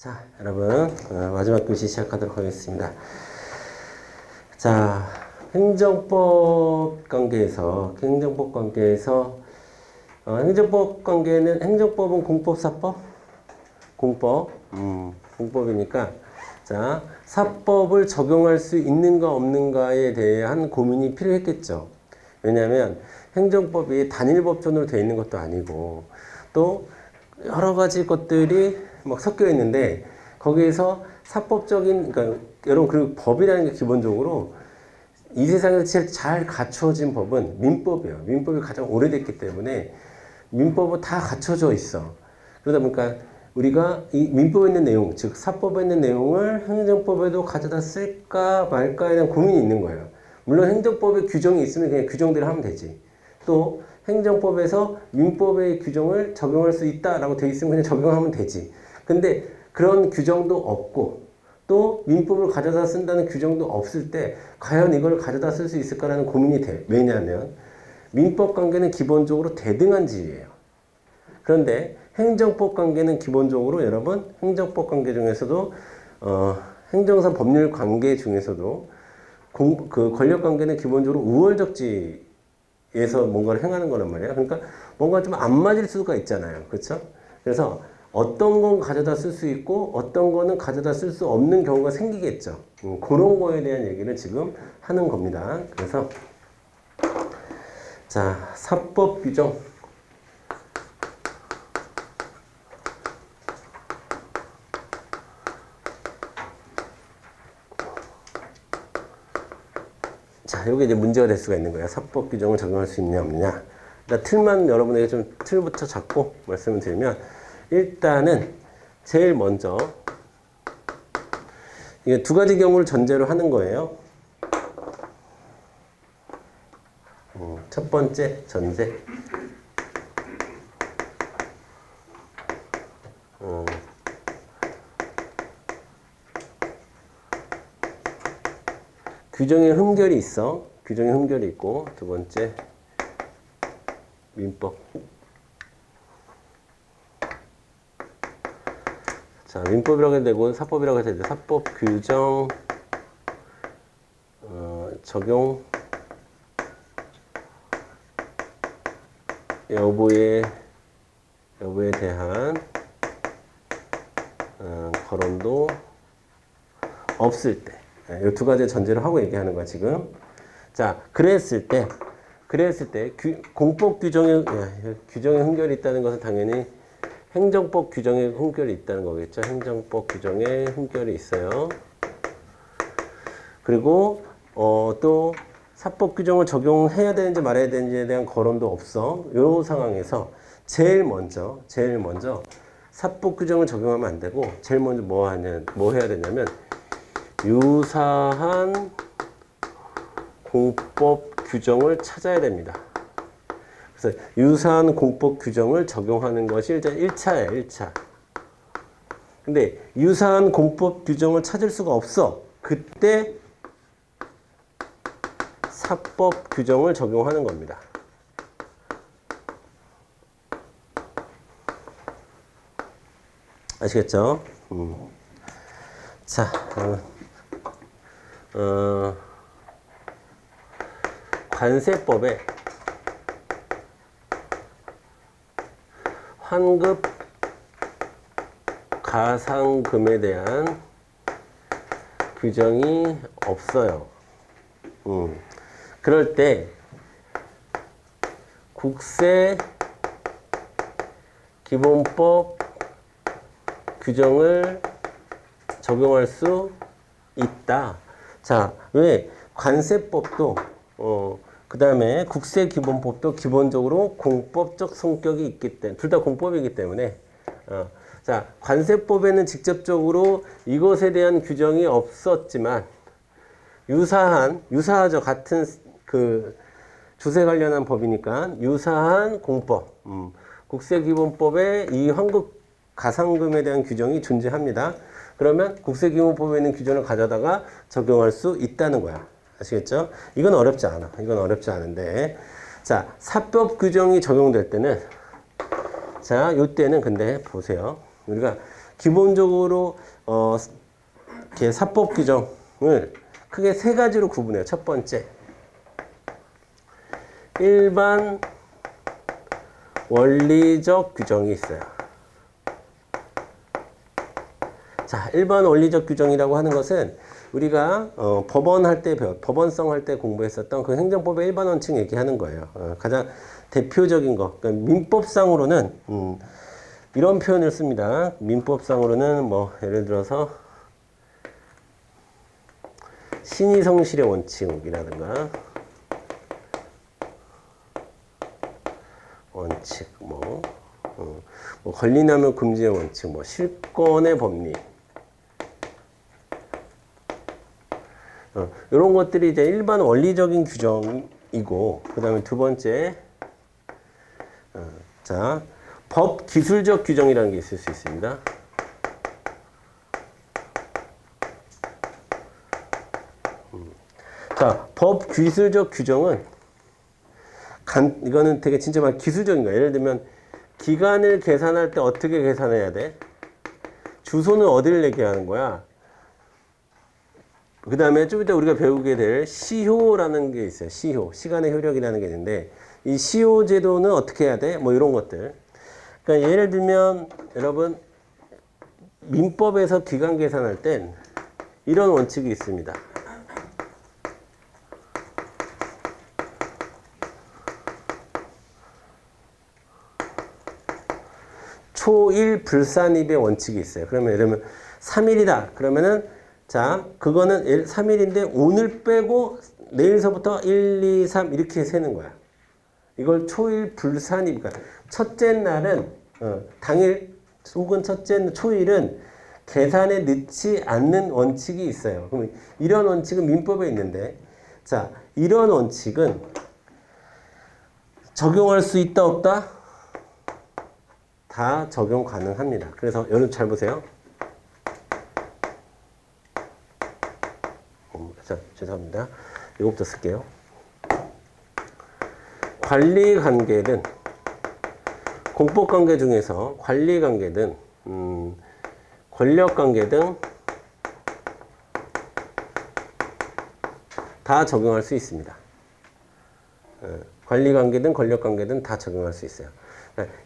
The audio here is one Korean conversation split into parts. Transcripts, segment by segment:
자, 여러분, 마지막 교시 시작하도록 하겠습니다. 자, 행정법 관계에서, 행정법 관계는, 행정법은 공법, 사법? 공법, 공법이니까, 자, 사법을 적용할 수 있는가 없는가에 대한 고민이 필요했겠죠. 왜냐하면 행정법이 단일법전으로 되어 있는 것도 아니고, 또 여러 가지 것들이 막 섞여 있는데, 거기에서 사법적인, 그러니까 여러분, 그리고 법이라는 게 기본적으로 이 세상에서 제일 잘 갖춰진 법은 민법이에요. 민법이 가장 오래됐기 때문에 민법은 다 갖춰져 있어. 그러다 보니까 우리가 이 민법에 있는 내용, 즉 사법에 있는 내용을 행정법에도 가져다 쓸까 말까에 대한 고민이 있는 거예요. 물론 행정법에 규정이 있으면 그냥 규정대로 하면 되지. 또 행정법에서 민법의 규정을 적용할 수 있다라고 돼 있으면 그냥 적용하면 되지. 근데 그런 규정도 없고 또 민법을 가져다 쓴다는 규정도 없을 때 과연 이걸 가져다 쓸 수 있을까라는 고민이 돼. 왜냐하면 민법 관계는 기본적으로 대등한 지위예요. 그런데 행정법 관계는 기본적으로 여러분 행정법 관계 중에서도 행정사 법률 관계 중에서도 그 권력 관계는 기본적으로 우월적 지위에서 뭔가를 행하는 거란 말이에요. 그러니까 뭔가 좀 안 맞을 수가 있잖아요. 그렇죠? 그래서 어떤 건 가져다 쓸 수 있고 어떤 거는 가져다 쓸 수 없는 경우가 생기겠죠. 그런 거에 대한 얘기를 지금 하는 겁니다. 그래서 자, 사법 규정. 자, 요게 이제 문제가 될 수가 있는 거예요. 사법 규정을 적용할 수 있느냐 없느냐. 일단 틀만 여러분에게 좀 틀부터 잡고 말씀을 드리면 일단은 제일 먼저 이게 두 가지 경우를 전제로 하는 거예요. 첫 번째 전제. 규정에 흠결이 있어. 규정에 흠결이 있고 두 번째 민법. 자, 민법이라고 해도 되고 사법이라고 해도 되는데 사법 규정 적용 여부에 대한 거론도 없을 때 이 두 가지 전제를 하고 얘기하는 거야 지금. 자, 그랬을 때 공법 규정에 흠결이 있다는 것은 당연히 행정법 규정에 흠결이 있다는 거겠죠. 행정법 규정에 흠결이 있어요. 그리고 또 사법 규정을 적용해야 되는지 말아야 되는지에 대한 거론도 없어. 이 상황에서 제일 먼저 사법 규정을 적용하면 안 되고 제일 먼저 뭐 해야 되냐면 유사한 공법 규정을 찾아야 됩니다. 그래서 유사한 공법 규정을 적용하는 것이 일단 1차예요. 1차. 근데 유사한 공법 규정을 찾을 수가 없어. 그때 사법 규정을 적용하는 겁니다. 아시겠죠? 자, 관세법에 환급 가상금에 대한 규정이 없어요. 그럴 때 국세기본법 규정을 적용할 수 있다. 자, 왜 관세법도 그 다음에 국세기본법도 기본적으로 공법적 성격이 있기 때문에 둘 다 공법이기 때문에 자, 관세법에는 직접적으로 이것에 대한 규정이 없었지만 유사하죠. 같은 그 주세 관련한 법이니까 유사한 공법, 국세기본법에 이 환급 가상금에 대한 규정이 존재합니다. 그러면 국세기본법에 있는 규정을 가져다가 적용할 수 있다는 거야. 아시겠죠? 이건 어렵지 않아. 이건 어렵지 않은데. 자, 사법 규정이 적용될 때는 자, 요때는 근데 보세요. 우리가 기본적으로 이렇게 사법 규정을 크게 세 가지로 구분해요. 첫 번째, 일반 원리적 규정이 있어요. 자, 일반 원리적 규정이라고 하는 것은 우리가 법원 할 때 법원성 할 때 공부했었던 그 행정법의 일반 원칙 얘기하는 거예요. 가장 대표적인 거. 그러니까 민법상으로는 이런 표현을 씁니다. 민법상으로는 뭐 예를 들어서 신의성실의 원칙이라든가 원칙 뭐 권리남용 금지의 원칙 뭐 실권의 법리 이런 것들이 이제 일반 원리적인 규정이고, 그 다음에 두 번째, 자, 법 기술적 규정이라는 게 있을 수 있습니다. 자, 법 기술적 규정은 이거는 되게 진짜 막 기술적인 거예요. 예를 들면 기간을 계산할 때 어떻게 계산해야 돼? 주소는 어디를 얘기하는 거야? 그 다음에 좀 이따 우리가 배우게 될 시효라는 게 있어요. 시효. 시간의 효력이라는 게 있는데, 이 시효 제도는 어떻게 해야 돼? 뭐 이런 것들. 그러니까 예를 들면, 여러분, 민법에서 기간 계산할 땐 이런 원칙이 있습니다. 초일 불산입의 원칙이 있어요. 그러면 예를 들면 3일이다. 그러면은 자, 그거는 3일인데 오늘 빼고 내일서부터 1, 2, 3 이렇게 세는 거야. 이걸 초일 불산입. 그러니까 첫째 날은 당일 혹은 초일은 계산에 넣지 않는 원칙이 있어요. 그럼 이런 원칙은 민법에 있는데, 자, 이런 원칙은 적용할 수 있다 없다? 다 적용 가능합니다. 그래서 여러분 잘 보세요. 자, 죄송합니다. 이거부터 쓸게요. 관리관계든 공법관계 중에서 관리관계든 권력관계든 다 적용할 수 있습니다. 관리관계든 권력관계든 다 적용할 수 있어요.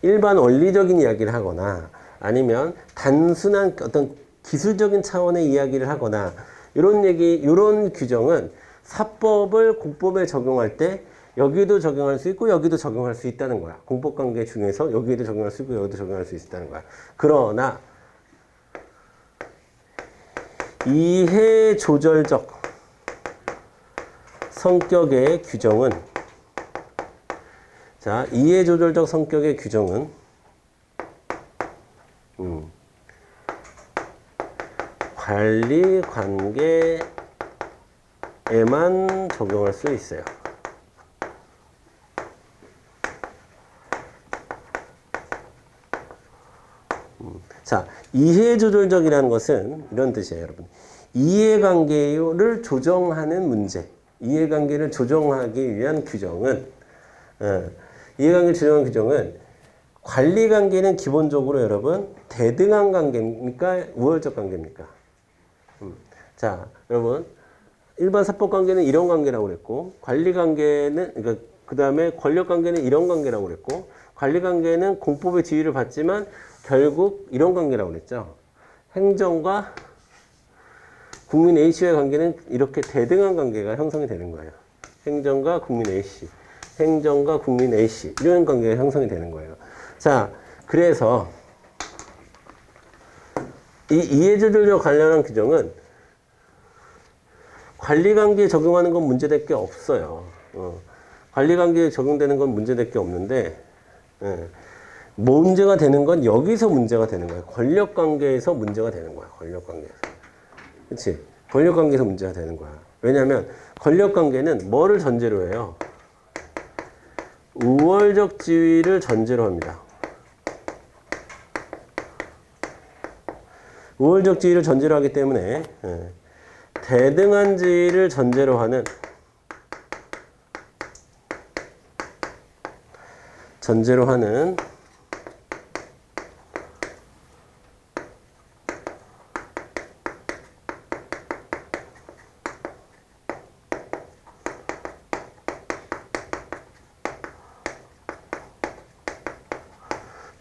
일반 원리적인 이야기를 하거나 아니면 단순한 어떤 기술적인 차원의 이야기를 하거나 이런 규정은 사법을 공법에 적용할 때 여기도 적용할 수 있고 여기도 적용할 수 있다는 거야. 공법관계 중에서 여기에도 적용할 수 있고 여기도 적용할 수 있다는 거야. 그러나 이해조절적 성격의 규정은, 자, 이해조절적 성격의 규정은 관리 관계에만 적용할 수 있어요. 자, 이해조절적이라는 것은 이런 뜻이에요, 여러분. 이해관계를 조정하는 문제, 이해관계를 조정하기 위한 규정은, 이해관계를 조정하는 규정은 관리관계는 기본적으로 여러분 대등한 관계입니까? 우월적 관계입니까? 자, 여러분 일반 사법관계는 이런 관계라고 그랬고, 관리관계는 그러니까 그 다음에 권력관계는 이런 관계라고 그랬고, 관리관계는 공법의 지위를 받지만 결국 이런 관계라고 그랬죠. 행정과 국민 A씨와의 관계는 이렇게 대등한 관계가 형성이 되는 거예요. 행정과 국민 A씨, 행정과 국민 A씨 이런 관계가 형성이 되는 거예요. 자, 그래서 이 이해조절과 관련한 규정은 관리관계에 적용하는 건 문제될 게 없어요. 관리관계에 적용되는 건 문제될 게 없는데, 문제가 되는 건 여기서 문제가 되는 거예요. 권력관계에서 문제가 되는 거야. 권력관계에서. 그치? 권력관계에서 문제가 되는 거야. 왜냐하면 권력관계는 뭐를 전제로 해요? 우월적 지위를 전제로 합니다. 우월적 지위를 전제로 하기 때문에 대등한 지위를 전제로 하는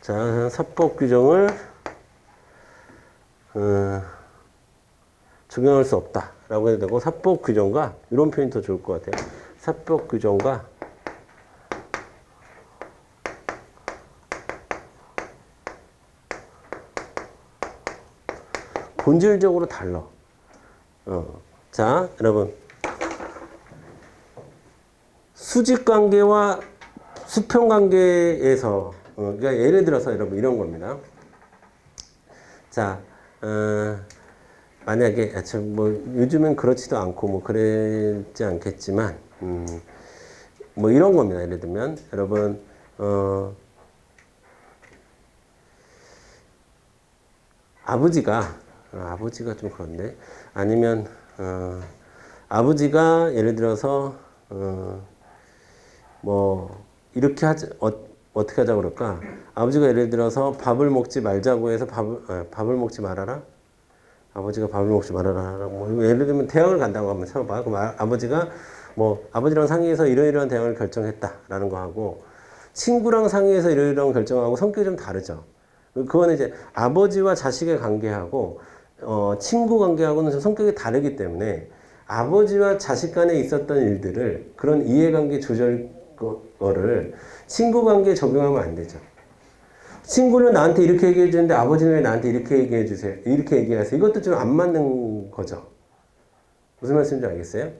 자, 사법 규정을 적용할 수 없다라고 해도 되고, 사법 규정과 이런 표현이 더 좋을 것 같아요. 사법 규정과 본질적으로 달라. 자, 여러분. 수직 관계와 수평 관계에서, 그러니까 예를 들어서 여러분 이런 겁니다. 자, 만약에, 뭐, 요즘은 그렇지도 않고, 뭐, 그랬지 않겠지만, 뭐, 이런 겁니다. 예를 들면, 여러분, 아버지가 좀 그런데, 아니면, 아버지가 예를 들어서, 뭐, 이렇게 어떻게 하자고 그럴까? 아버지가 예를 들어서 밥을 먹지 말자고 해서 밥을 먹지 말아라? 아버지가 밥을 먹지 말아라. 뭐, 예를 들면 대학을 간다고 한번 쳐봐. 그럼 아버지가 뭐, 아버지랑 상의해서 이러이러한 대학을 결정했다라는 거 하고, 친구랑 상의해서 이러이러한 결정하고 성격이 좀 다르죠. 그거는 이제 아버지와 자식의 관계하고, 친구 관계하고는 좀 성격이 다르기 때문에 아버지와 자식 간에 있었던 일들을 그런 이해관계 조절 거를 친구 관계에 적용하면 안 되죠. 친구는 나한테 이렇게 얘기해 주는데 아버지는 왜 나한테 이렇게 얘기해 주세요? 이렇게 얘기하세요. 이것도 좀 안 맞는 거죠. 무슨 말씀인지 알겠어요?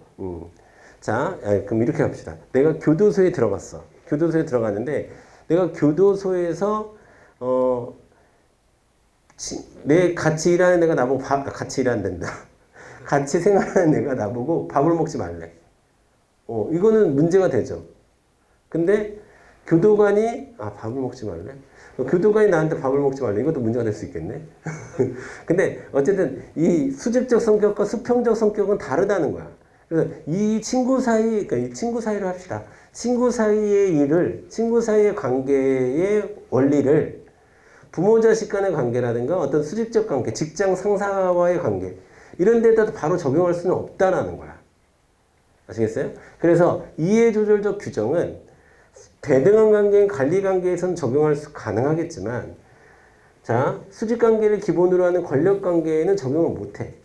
자, 그럼 이렇게 합시다. 내가 교도소에 들어갔어. 교도소에 들어갔는데 내가 교도소에서 내 같이 일하는 애가 나보고 같이 일한단다. 같이 생활하는 애가 나보고 밥을 먹지 말래. 이거는 문제가 되죠. 근데 교도관이 밥을 먹지 말래. 교도관이 나한테 밥을 먹지 말래. 이것도 문제가 될 수 있겠네. 근데 어쨌든 이 수직적 성격과 수평적 성격은 다르다는 거야. 그래서 이 친구 사이, 그러니까 이 친구 사이를 합시다. 친구 사이의 일을, 친구 사이의 관계의 원리를 부모 자식 간의 관계라든가 어떤 수직적 관계, 직장 상사와의 관계 이런 데다 바로 적용할 수는 없다라는 거야. 아시겠어요? 그래서 이해조절적 규정은 대등한 관계인 관리관계에서는 적용할 수 가능하겠지만, 자, 수직관계를 기본으로 하는 권력관계에는 적용을 못해.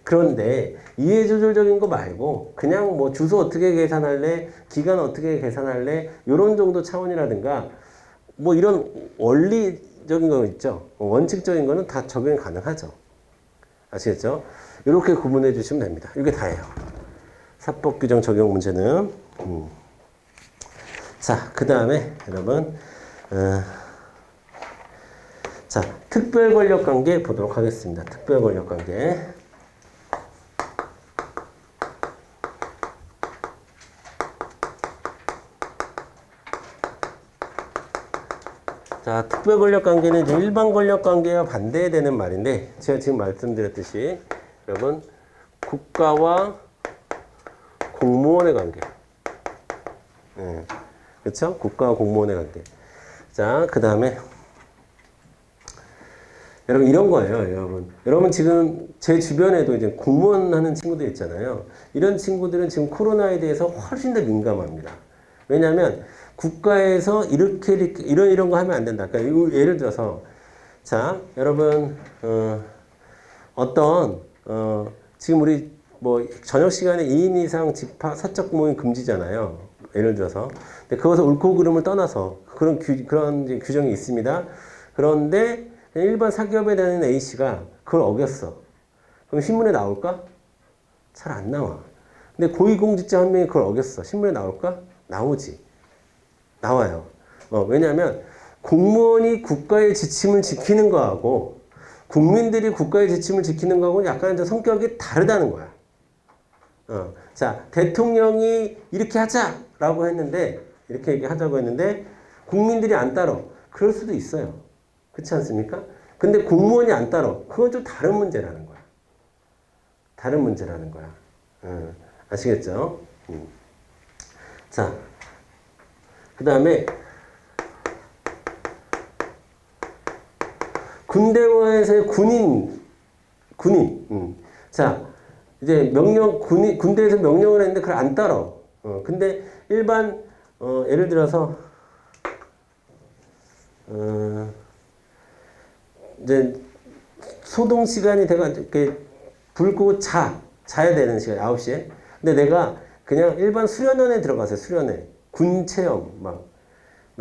그런데 이해조절적인 거 말고 그냥 뭐 주소 어떻게 계산할래, 기간 어떻게 계산할래, 이런 정도 차원이라든가 뭐 이런 원리적인 거 있죠. 원칙적인 거는 다 적용이 가능하죠. 아시겠죠? 이렇게 구분해 주시면 됩니다. 이게 다예요. 사법규정 적용 문제는. 자, 그 다음에 여러분, 자, 특별권력관계 보도록 하겠습니다. 특별권력관계. 자, 특별권력관계는 이제 일반 권력관계와 반대되는 말인데, 제가 지금 말씀드렸듯이 여러분, 국가와 공무원의 관계. 그렇죠? 국가와 공무원의 관계. 자, 그 다음에 여러분 이런 거예요, 여러분. 여러분 지금 제 주변에도 이제 공무원 하는 친구들 있잖아요. 이런 친구들은 지금 코로나에 대해서 훨씬 더 민감합니다. 왜냐하면 국가에서 이런 거 하면 안 된다. 그러니까 예를 들어서 자, 여러분 지금 우리 뭐 저녁 시간에 2인 이상 집합 사적 모임 금지잖아요. 예를 들어서. 근데 그것을 옳고 그름을 떠나서 그런 이제 규정이 있습니다. 그런데 일반 사기업에 다니는 A씨가 그걸 어겼어. 그럼 신문에 나올까? 잘 안 나와. 근데 고위공직자 한 명이 그걸 어겼어. 신문에 나올까? 나오지. 나와요. 왜냐하면 공무원이 국가의 지침을 지키는 거하고 국민들이 국가의 지침을 지키는 거하고는 약간 좀 성격이 다르다는 거야. 자, 대통령이 이렇게 하자라고 했는데, 이렇게 얘기하자고 했는데, 국민들이 안 따라. 그럴 수도 있어요. 그렇지 않습니까? 근데 공무원이 안 따라. 그건 좀 다른 문제라는 거야. 다른 문제라는 거야. 아시겠죠? 자, 그 다음에, 군대와에서의 군인. 자, 이제 군대에서 명령을 했는데 그걸 안 따라. 근데 일반, 예를 들어서, 어, 이제 소동 시간이 돼가 이렇게 불 끄고 자야 되는 시간 9시에. 근데 내가 그냥 일반 수련원에 들어갔어요. 수련회. 군 체험 막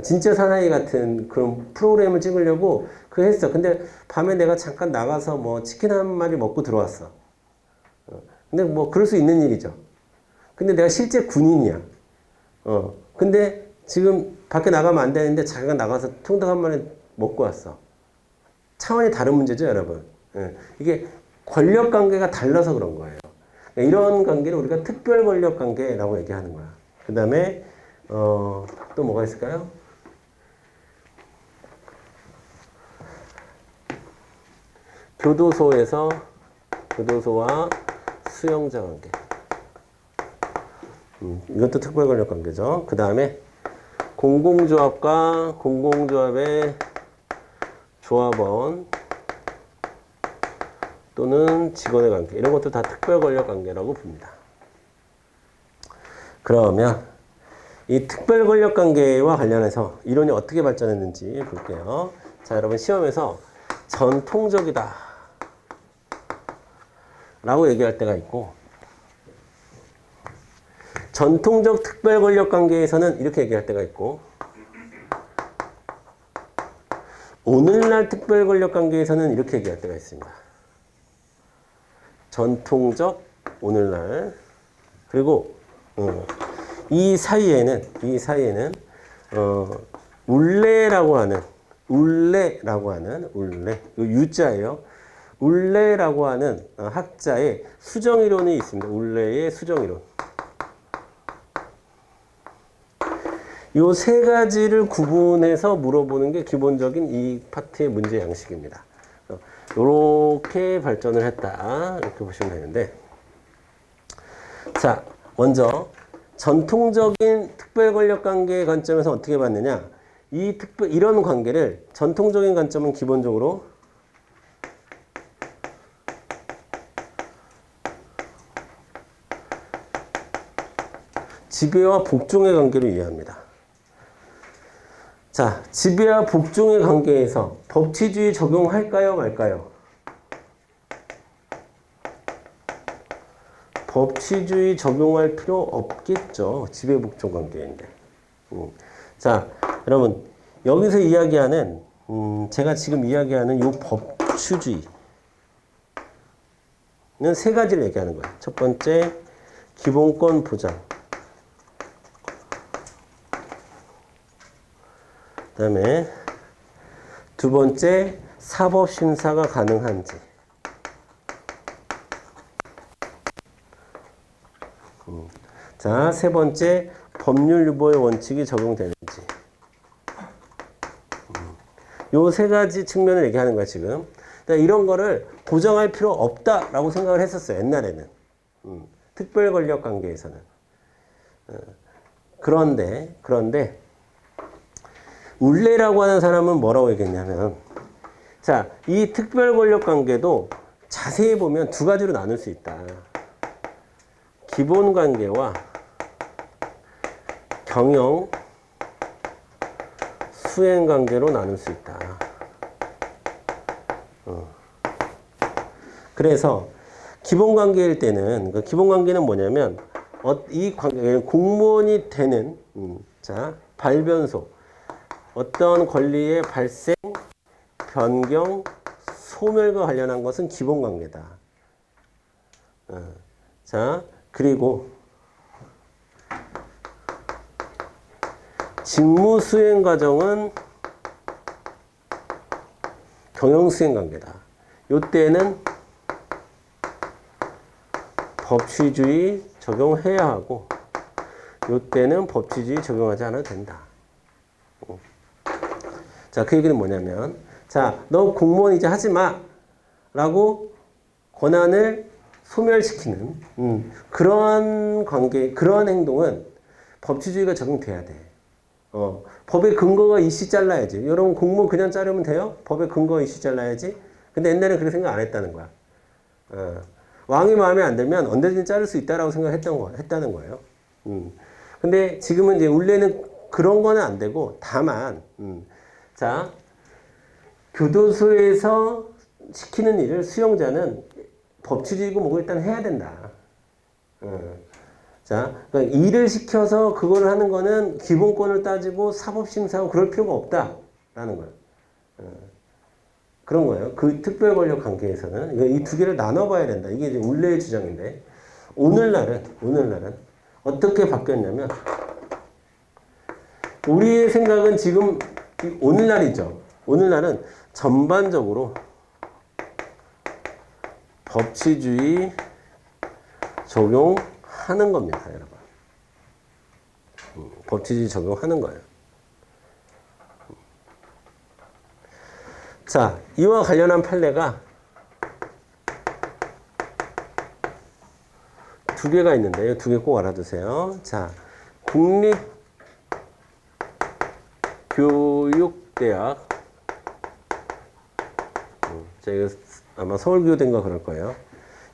진짜 사나이 같은 그런 프로그램을 찍으려고 그거 했어. 근데 밤에 내가 잠깐 나가서 뭐 치킨 한 마리 먹고 들어왔어. 근데 뭐 그럴 수 있는 일이죠. 근데 내가 실제 군인이야. 근데 지금 밖에 나가면 안 되는데 잠깐 나가서 통닭 한 마리 먹고 왔어. 차원이 다른 문제죠, 여러분. 예. 이게 권력 관계가 달라서 그런 거예요. 이런 관계를 우리가 특별 권력 관계라고 얘기하는 거야. 그 다음에 또 뭐가 있을까요? 교도소와 수용자 관계. 이것도 특별 권력 관계죠. 그 다음에 공공조합과 공공조합의 조합원 또는 직원의 관계. 이런 것도 다 특별 권력 관계라고 봅니다. 그러면 이 특별 권력 관계와 관련해서 이론이 어떻게 발전했는지 볼게요. 자, 여러분 시험에서 전통적이다 라고 얘기할 때가 있고, 전통적 특별 권력 관계에서는 이렇게 얘기할 때가 있고, 오늘날 특별 권력 관계에서는 이렇게 얘기할 때가 있습니다. 전통적, 오늘날. 그리고 이 사이에는 울레라고 하는 유자예요. 울레라고 하는 학자의 수정이론이 있습니다. 울레의 수정이론. 요 세 가지를 구분해서 물어보는 게 기본적인 이 파트의 문제 양식입니다. 이렇게 발전을 했다. 이렇게 보시면 되는데, 자, 먼저 전통적인 특별 권력 관계의 관점에서 어떻게 봤느냐? 이런 관계를 전통적인 관점은 기본적으로 지배와 복종의 관계로 이해합니다. 자, 지배와 복종의 관계에서 법치주의 적용할까요, 말까요? 법치주의 적용할 필요 없겠죠. 지배 복종 관계인데. 자, 여러분 여기서 이야기하는 제가 지금 이야기하는 이 법치주의는 세 가지를 얘기하는 거예요. 첫 번째, 기본권 보장. 그 다음에 두 번째, 사법심사가 가능한지. 자, 세 번째, 법률 유보의 원칙이 적용되는지. 요 세 가지 측면을 얘기하는 거야, 지금. 그러니까 이런 거를 고정할 필요 없다라고 생각을 했었어요, 옛날에는. 특별 권력 관계에서는. 그런데, 울레라고 하는 사람은 뭐라고 얘기했냐면, 자, 이 특별 권력 관계도 자세히 보면 두 가지로 나눌 수 있다. 기본 관계와 경영, 수행 관계로 나눌 수 있다. 그래서 기본 관계일 때는, 그 기본 관계는 뭐냐면, 이 관계, 공무원이 되는, 자, 발변소, 어떤 권리의 발생, 변경, 소멸과 관련한 것은 기본 관계다. 자, 그리고 직무 수행 과정은 경영 수행 관계다. 요때는 법치주의 적용해야 하고, 요때는 법치주의 적용하지 않아도 된다. 자, 그 얘기는 뭐냐면, 자, 너 공무원 이제 하지 마! 라고 권한을 소멸시키는, 그런 관계, 그런 행동은 법치주의가 적용돼야 돼. 법의 근거가 이씨 잘라야지. 여러분 공무원 그냥 자르면 돼요? 법의 근거가 이씨 잘라야지. 근데 옛날에는 그렇게 생각 안 했다는 거야. 왕이 마음에 안 들면 언제든지 자를 수 있다라고 했다는 거예요. 근데 지금은 이제 원래는 그런 거는 안 되고, 다만, 자, 교도소에서 시키는 일을 수용자는 법치주의고 뭐고 일단 해야 된다. 자, 그러니까 일을 시켜서 그걸 하는 거는 기본권을 따지고 사법심사하고 그럴 필요가 없다라는 거예요. 그런 거예요. 그 특별권력 관계에서는 이 두 개를 나눠봐야 된다. 이게 이제 울레의 주장인데 오늘날은 어떻게 바뀌었냐면 우리의 생각은 지금 오늘날이죠. 오늘날은 전반적으로 법치주의 적용하는 겁니다, 여러분. 법치주의 적용하는 거예요. 자, 이와 관련한 판례가 두 개가 있는데 두 개 꼭 알아두세요. 자, 국립교육대학 자, 이거 아마 서울교육대인가 그럴 거예요.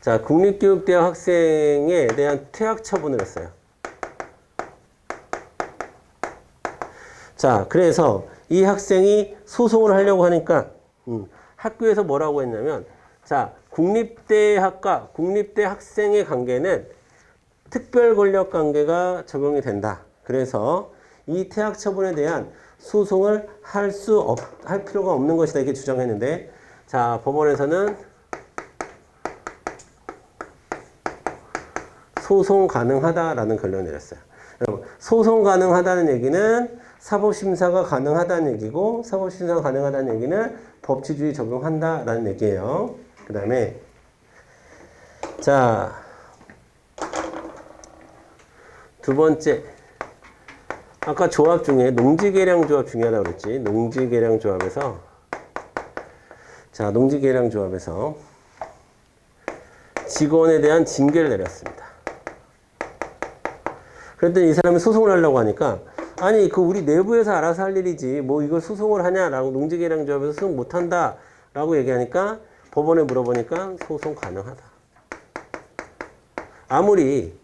자, 국립교육대학 학생에 대한 퇴학 처분을 했어요. 자, 그래서 이 학생이 소송을 하려고 하니까 학교에서 뭐라고 했냐면 자, 국립대학과 국립대 학생의 관계는 특별권력관계가 적용이 된다. 그래서 이 퇴학 처분에 대한 소송을 할 필요가 없는 것이다. 이렇게 주장했는데 자, 법원에서는 소송 가능하다라는 결론을 내렸어요. 여러분, 소송 가능하다는 얘기는 사법심사가 가능하다는 얘기고 사법심사가 가능하다는 얘기는 법치주의 적용한다라는 얘기예요. 그 다음에 자, 두 번째 아까 조합 중에 농지계량 조합 중요하다고 그랬지. 농지계량 조합에서 자, 농지계량 조합에서 직원에 대한 징계를 내렸습니다. 그랬더니 이 사람이 소송을 하려고 하니까 아니 그 우리 내부에서 알아서 할 일이지 뭐 이걸 소송을 하냐라고 농지계량 조합에서 소송 못한다 라고 얘기하니까 법원에 물어보니까 소송 가능하다. 아무리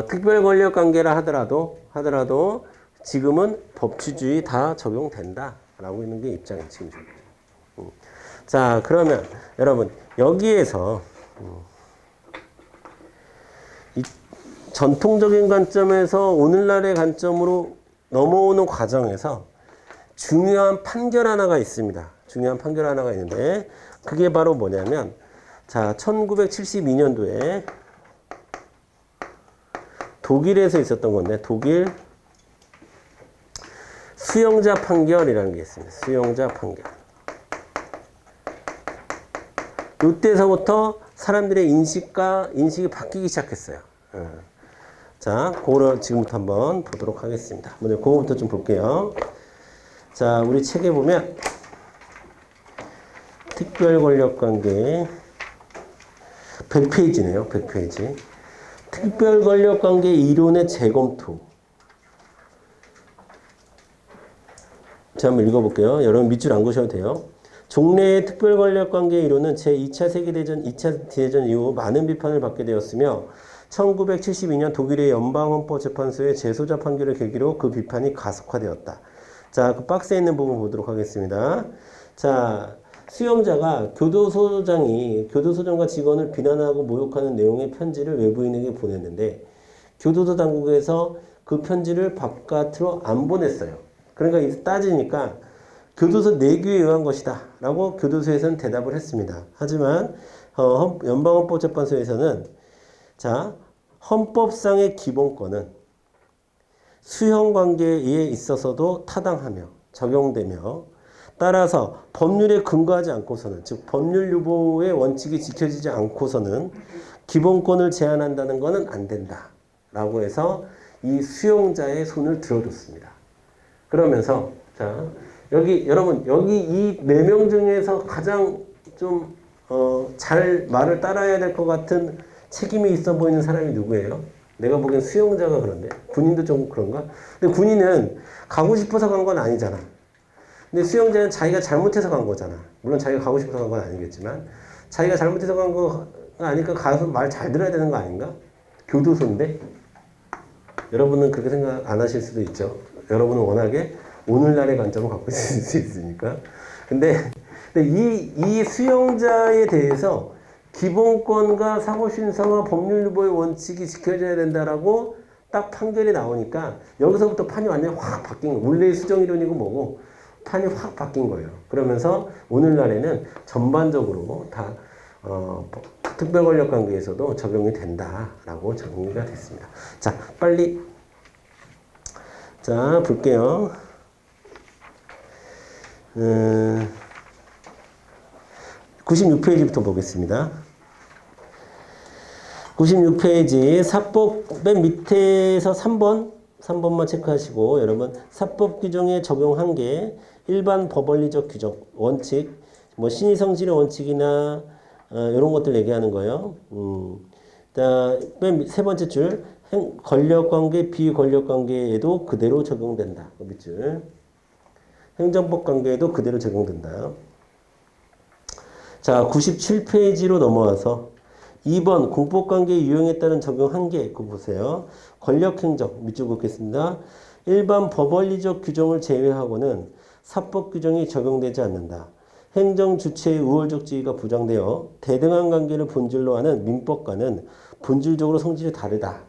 특별권력관계라 하더라도 지금은 법치주의 다 적용된다 라고 있는 게 입장이에요. 지금. 자, 그러면 여러분 여기에서 이 전통적인 관점에서 오늘날의 관점으로 넘어오는 과정에서 중요한 판결 하나가 있습니다. 중요한 판결 하나가 있는데 그게 바로 뭐냐면 자, 1972년도에 독일에서 있었던 건데 독일 수용자 판결이라는 게 있습니다. 수용자 판결. 이때서부터 사람들의 인식이 바뀌기 시작했어요. 자, 그거를 지금부터 한번 보도록 하겠습니다. 먼저 그거부터 좀 볼게요. 자, 우리 책에 보면 특별권력관계 100페이지네요. 100페이지. 특별권력관계 이론의 재검토. 자, 한번 읽어볼게요. 여러분 밑줄 안 그으셔도 돼요. 종래의 특별권력관계 이론은 제2차 세계대전, 2차 대전 이후 많은 비판을 받게 되었으며 1972년 독일의 연방헌법재판소의 재소자 판결을 계기로 그 비판이 가속화되었다. 자, 그 박스에 있는 부분 보도록 하겠습니다. 자, 수용자가 교도소장과 직원을 비난하고 모욕하는 내용의 편지를 외부인에게 보냈는데 교도소 당국에서 그 편지를 바깥으로 안 보냈어요. 그러니까 따지니까 교도소 내규에 의한 것이다 라고 교도소에서는 대답을 했습니다. 하지만 연방헌법재판소에서는 자, 헌법상의 기본권은 수형관계에 있어서도 타당하며 적용되며 따라서 법률에 근거하지 않고서는 즉 법률 유보의 원칙이 지켜지지 않고서는 기본권을 제한한다는 것은 안 된다 라고 해서 이 수용자의 손을 들어줬습니다. 그러면서 자, 여러분 여기 이 4명 중에서 가장 좀 잘 말을 따라야 될 것 같은 책임이 있어 보이는 사람이 누구예요? 내가 보기엔 수용자가 그런데 군인도 좀 그런가? 근데 군인은 가고 싶어서 간 건 아니잖아. 근데 수용자는 자기가 잘못해서 간 거잖아. 물론 자기가 가고 싶어서 간 건 아니겠지만 자기가 잘못해서 간 거 아니까 가서 말 잘 들어야 되는 거 아닌가? 교도소인데 여러분은 그렇게 생각 안 하실 수도 있죠. 여러분은 워낙에 오늘날의 관점을 갖고 있을 수 있으니까. 근데 이 수용자에 대해서 기본권과 사고신사와 법률유보의 원칙이 지켜져야 된다라고 딱 판결이 나오니까 여기서부터 판이 완전히 확 바뀐 거예요. 원래의 수정이론이고 뭐고 판이 확 바뀐 거예요. 그러면서 오늘날에는 전반적으로 다 특별권력관계에서도 적용이 된다라고 정리가 됐습니다. 자, 빨리 자 볼게요. 96페이지부터 보겠습니다. 96페이지 사법 맨 밑에서 3번만 체크하시고 여러분 사법 규정에 적용한 게 일반 법원리적 규정 원칙 뭐 신의성질의 원칙이나 이런 것들 얘기하는 거예요. 맨 세 번째 줄 권력관계 비권력관계에도 그대로 적용된다. 그 밑줄 행정법 관계에도 그대로 적용된다. 자 97페이지로 넘어와서 2번 공법관계 유형에 따른 적용 한계 그거 보세요. 권력행정 밑줄 긋겠습니다. 일반 법원리적 규정을 제외하고는 사법 규정이 적용되지 않는다. 행정 주체의 우월적 지위가 부정되어 대등한 관계를 본질로 하는 민법과는 본질적으로 성질이 다르다.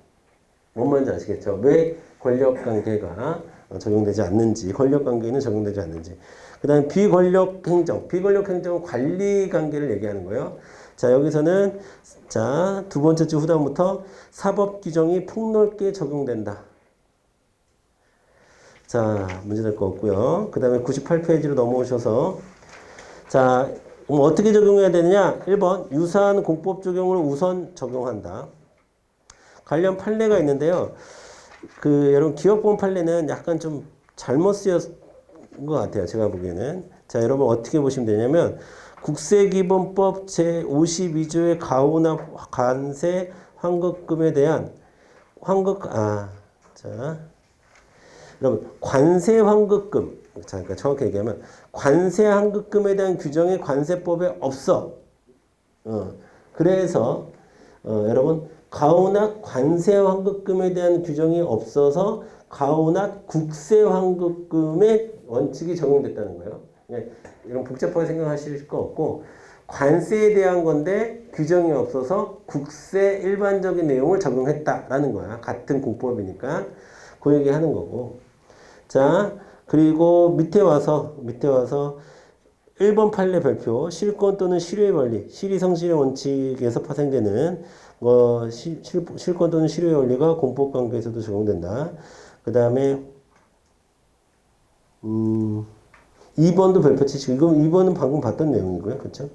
뭔 말인지 아시겠죠? 왜 권력관계가 적용되지 않는지, 권력관계는 적용되지 않는지. 그 다음에 비권력행정은 관리관계를 얘기하는 거예요. 자, 여기서는 자, 두 번째 주 후단부터 사법 규정이 폭넓게 적용된다. 자, 문제 될 거 없고요. 그 다음에 98페이지로 넘어오셔서 자, 그럼 어떻게 적용해야 되느냐? 1번 유사한 공법 적용을 우선 적용한다. 관련 판례가 있는데요. 여러분 기업보험 판례는 약간 좀 잘못 쓰였던 것 같아요. 제가 보기에는. 자, 여러분 어떻게 보시면 되냐면 국세기본법 제52조의 가오나 관세 환급금에 대한 여러분 관세 환급금 자, 그러니까 정확히 얘기하면 관세 환급금에 대한 규정이 관세법에 없어. 그래서 여러분 가오나 관세 환급금에 대한 규정이 없어서 가오나 국세 환급금의 원칙이 적용됐다는 거예요. 이런 복잡하게 생각하실 거 없고 관세에 대한 건데 규정이 없어서 국세 일반적인 내용을 적용했다라는 거야. 같은 공법이니까 그 얘기 하는 거고. 자, 그리고 밑에 와서 1번 판례 발표 실권 또는 실효의 원리, 실의성실의 원칙에서 파생되는 실권 또는 실효의 원리가 공법 관계에서도 적용된다. 그 다음에 2번도 별표 치시고 이건 2번은 방금 봤던 내용이고요. 그렇죠?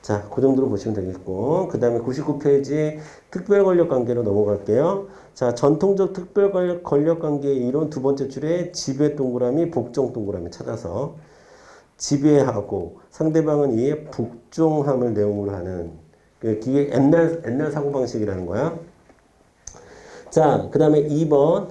자, 그 정도로 보시면 되겠고 그 다음에 99페이지 특별권력관계로 넘어갈게요. 자, 전통적 특별권력관계의 이론 두 번째 줄에 지배 동그라미, 복종 동그라미 찾아서 지배하고 상대방은 이에 복종함을 내용으로 하는 그게 옛날 사고방식이라는 거야. 자, 그 다음에 2번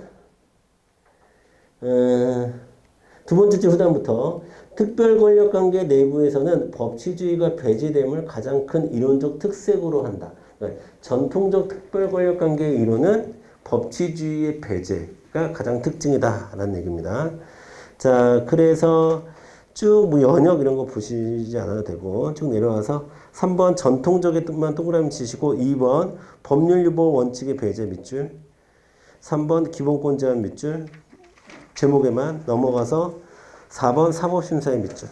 두 번째 줄 후단부터 특별권력관계 내부에서는 법치주의가 배제됨을 가장 큰 이론적 특색으로 한다. 그러니까 전통적 특별권력관계의 이론은 법치주의의 배제가 가장 특징이다라는 얘기입니다. 자, 그래서 쭉 뭐 연역 이런 거 보시지 않아도 되고 쭉 내려와서 3번 전통적에만 동그라미 치시고 2번 법률유보 원칙의 배제 밑줄 3번 기본권 제한 밑줄 제목에만 넘어가서 4번 사법심사의 밑줄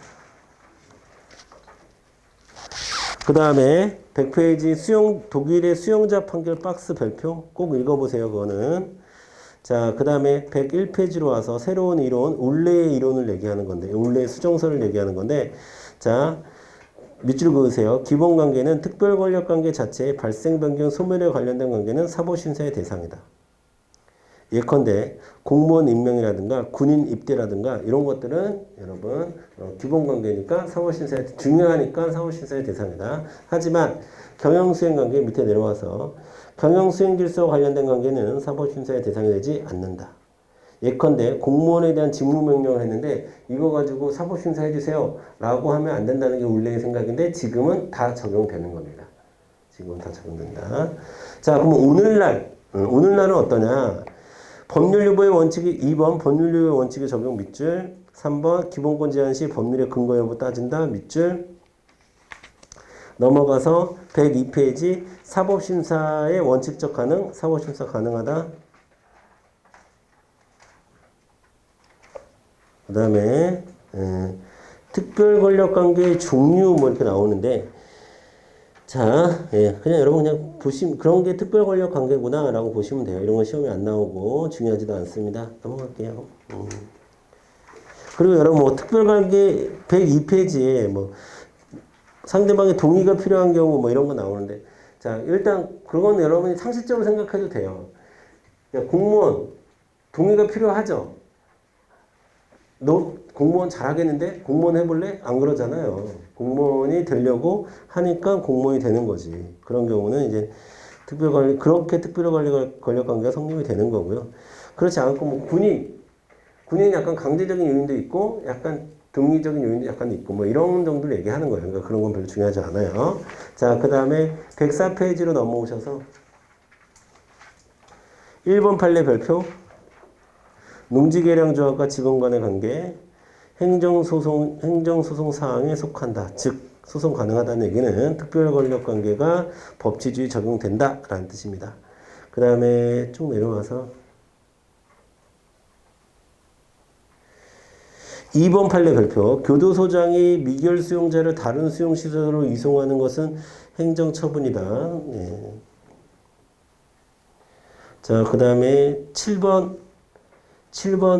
그 다음에 100페이지 독일의 수용자 판결 박스 별표 꼭 읽어보세요. 그거는 자, 그 다음에 101페이지로 와서 새로운 이론, 올레의 이론을 얘기하는 건데, 올레의 수정설을 얘기하는 건데, 자, 밑줄 그으세요. 기본관계는 특별권력관계 자체의 발생, 변경, 소멸에 관련된 관계는 사법심사의 대상이다. 예컨대 공무원 임명이라든가 군인 입대라든가 이런 것들은 여러분 기본관계니까 사법심사에 중요하니까 사법심사의 대상이다. 하지만 경영수행관계 밑에 내려와서 경영수행질서와 관련된 관계는 사법심사의 대상이 되지 않는다. 예컨대 공무원에 대한 직무명령을 했는데 이거 가지고 사법심사 해주세요 라고 하면 안 된다는 게 원래의 생각인데 지금은 다 적용되는 겁니다. 지금은 다 적용된다. 자, 그럼 오늘날은 어떠냐? 법률유보의 원칙이 2번 법률유보의 원칙의 적용 밑줄 3번 기본권 제한 시 법률의 근거 여부 따진다 밑줄 넘어가서 102페이지 사법심사의 원칙적 가능 사법심사 가능하다 그 다음에 특별권력관계의 종류 뭐 이렇게 나오는데 자, 그냥 여러분 그냥 보시면 그런 게 특별권력관계구나 라고 보시면 돼요. 이런 건 시험에 안 나오고 중요하지도 않습니다. 넘어갈게요. 그리고 여러분 뭐 특별관계 102페이지에 뭐 상대방의 동의가 필요한 경우 뭐 이런 거 나오는데 자 일단 그건 여러분이 상식적으로 생각해도 돼요. 공무원 동의가 필요하죠. 너 공무원 잘하겠는데? 공무원 해볼래? 안 그러잖아요. 공무원이 되려고 하니까 공무원이 되는 거지. 그런 경우는 이제 그렇게 특별권력관계가 성립이 되는 거고요. 그렇지 않고 뭐 군인 약간 강제적인 요인도 있고 약간 등위적인 요인도 약간 있고 뭐 이런 정도를 얘기하는 거예요. 그러니까 그런 건 별로 중요하지 않아요. 자, 그 다음에 104페이지로 넘어오셔서 1번 판례 별표 농지계량조합과 직원 간의 관계, 행정소송 사항에 속한다. 즉, 소송 가능하다는 얘기는 특별권력관계가 법치주의 적용된다. 라는 뜻입니다. 그 다음에 쭉 내려와서 2번 판례 별표. 교도소장이 미결 수용자를 다른 수용시설로 이송하는 것은 행정처분이다. 예. 자, 그 다음에 7번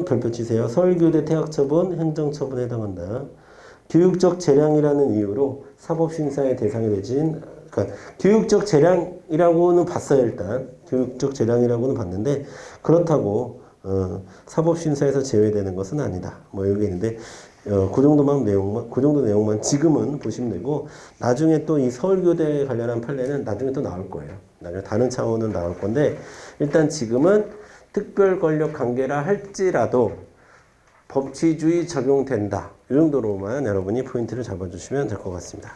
별표 치세요. 서울교대 퇴학처분, 행정처분에 해당한다. 교육적 재량이라는 이유로 사법심사의 대상이 되진, 그러니까 교육적 재량이라고는 봤어요, 일단. 교육적 재량이라고는 봤는데, 그렇다고, 사법심사에서 제외되는 것은 아니다. 뭐 여기 있는데, 그 정도 내용만 지금은 보시면 되고, 나중에 또 이 서울교대 관련한 판례는 나중에 또 나올 거예요. 나중에 다른 차원은 나올 건데, 일단 지금은 특별권력관계라 할지라도 법치주의 적용된다. 이 정도로만 여러분이 포인트를 잡아주시면 될 것 같습니다.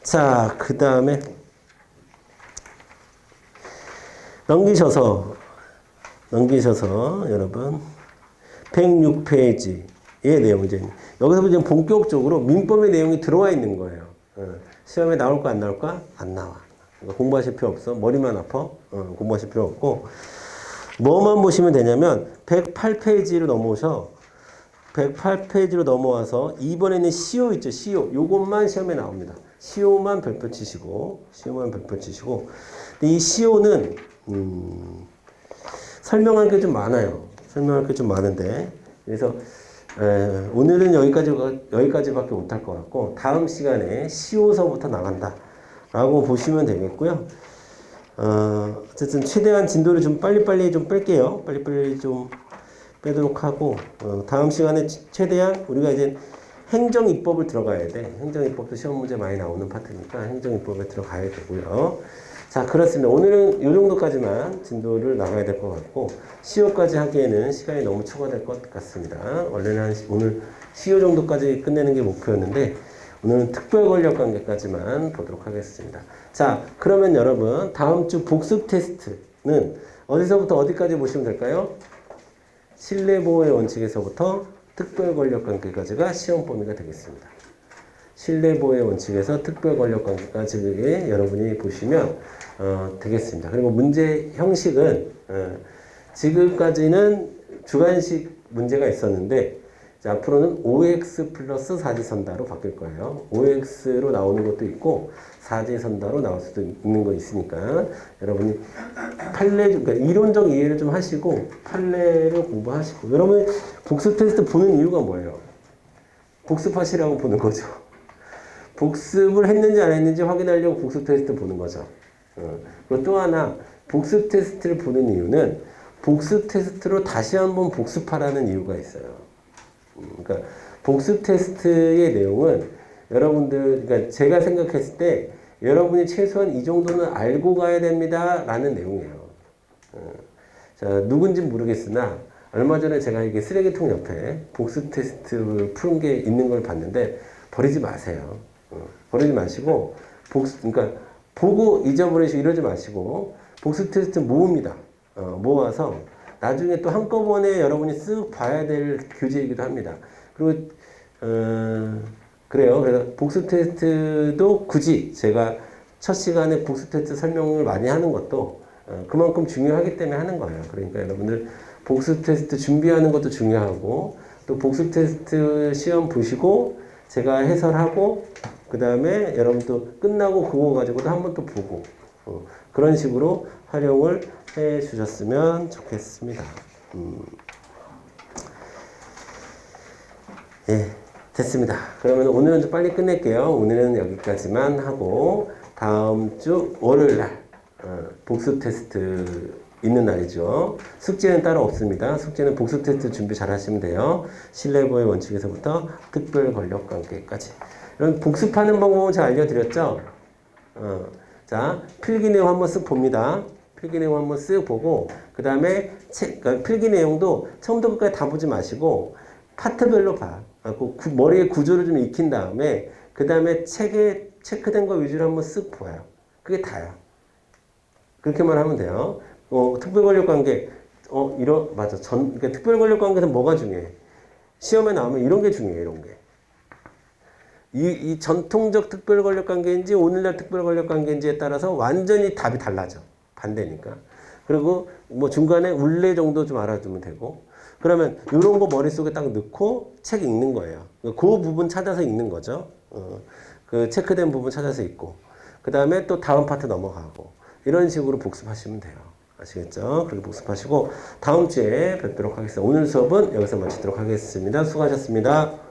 자, 그 다음에 넘기셔서 여러분 106페이지의 내용 이제 여기서 이제 본격적으로 민법의 내용이 들어와 있는 거예요. 시험에 나올까 안 나올까? 안 나와. 공부하실 필요 없어. 머리만 아파. 공부하실 필요 없고 뭐만 보시면 되냐면 108페이지로 넘어와서 2번에 있는 CO 있죠. CO. 요것만 시험에 나옵니다. CO만 별표 치시고 근데 이 CO는 설명할 게 좀 많아요. 설명할 게 좀 많은데 그래서 오늘은 여기까지밖에 못할 것 같고 다음 시간에 CO서부터 나간다 라고 보시면 되겠고요. 어쨌든 최대한 진도를 좀 빨리빨리 좀 뺄게요. 빨리빨리 좀 빼도록 하고 다음 시간에 최대한 우리가 이제 행정입법을 들어가야 돼. 행정입법도 시험 문제 많이 나오는 파트니까 행정입법에 들어가야 되고요. 자, 그렇습니다. 오늘은 이 정도까지만 진도를 나가야 될 것 같고 CO까지 하기에는 시간이 너무 초과될 것 같습니다. 원래는 오늘 CO 정도까지 끝내는 게 목표였는데 오늘은 특별권력관계까지만 보도록 하겠습니다. 자, 그러면 여러분 다음 주 복습 테스트는 어디서부터 어디까지 보시면 될까요? 신뢰보호의 원칙에서부터 특별권력관계까지가 시험 범위가 되겠습니다. 신뢰보호의 원칙에서 특별권력관계까지 여러분이 보시면 되겠습니다. 그리고 문제 형식은 지금까지는 주관식 문제가 있었는데 자, 앞으로는 OX 플러스 사지선다로 바뀔 거예요. OX로 나오는 것도 있고 사지선다로 나올 수도 있는 거 있으니까 여러분이 그러니까 이론적 이해를 좀 하시고 판례를 공부하시고 여러분 복습 테스트 보는 이유가 뭐예요? 복습하시라고 보는 거죠. 복습을 했는지 안 했는지 확인하려고 복습 테스트 보는 거죠. 그리고 또 하나 복습 테스트를 보는 이유는 복습 테스트로 다시 한번 복습하라는 이유가 있어요. 그러니까 복습 테스트의 내용은 여러분들, 그러니까 제가 생각했을 때 여러분이 최소한 이 정도는 알고 가야 됩니다. 라는 내용이에요. 자, 누군지 모르겠으나 얼마 전에 제가 이게 쓰레기통 옆에 복습 테스트를 푸는 게 있는 걸 봤는데 버리지 마세요. 버리지 마시고 그러니까 보고 잊어버리시고 이러지 마시고 복습 테스트 모읍니다. 모아서 나중에 또 한꺼번에 여러분이 쓱 봐야 될 교재이기도 합니다. 그리고 그래요. 그래서 복습 테스트도 굳이 제가 첫 시간에 복습 테스트 설명을 많이 하는 것도 그만큼 중요하기 때문에 하는 거예요. 그러니까 여러분들 복습 테스트 준비하는 것도 중요하고 또 복습 테스트 시험 보시고 제가 해설하고 그 다음에 여러분 또 끝나고 그거 가지고도 한 번 또 보고 그런 식으로 활용을 해 주셨으면 좋겠습니다. 예, 됐습니다. 그러면 오늘은 좀 빨리 끝낼게요. 오늘은 여기까지만 하고 다음 주 월요일 날 복습 테스트 있는 날이죠. 숙제는 따로 없습니다. 숙제는 복습 테스트 준비 잘 하시면 돼요. 신뢰보의 원칙에서부터 특별 권력 관계까지. 여러분 복습하는 방법은 제가 알려드렸죠? 자, 필기 내용 한번 쓱 봅니다. 필기 내용 한번 쓱 보고 그 다음에 그러니까 필기 내용도 처음부터 끝까지 다 보지 마시고 파트별로 봐. 그 머리에 구조를 좀 익힌 다음에 그 다음에 책에 체크된 거 위주로 한번 쓱 보아요. 그게 다야. 그렇게만 하면 돼요. 특별권력관계 맞아. 그러니까 특별권력관계에서 뭐가 중요해? 시험에 나오면 이런 게 중요해. 이런 게. 이 전통적 특별권력관계인지 오늘날 특별권력관계인지에 따라서 완전히 답이 달라져. 반대니까. 그리고 뭐 중간에 울레 정도 좀 알아두면 되고 그러면 이런 거 머릿속에 딱 넣고 책 읽는 거예요. 그 부분 찾아서 읽는 거죠. 그 체크된 부분 찾아서 읽고 그 다음에 또 다음 파트 넘어가고 이런 식으로 복습하시면 돼요. 아시겠죠? 그렇게 복습하시고 다음 주에 뵙도록 하겠습니다. 오늘 수업은 여기서 마치도록 하겠습니다. 수고하셨습니다.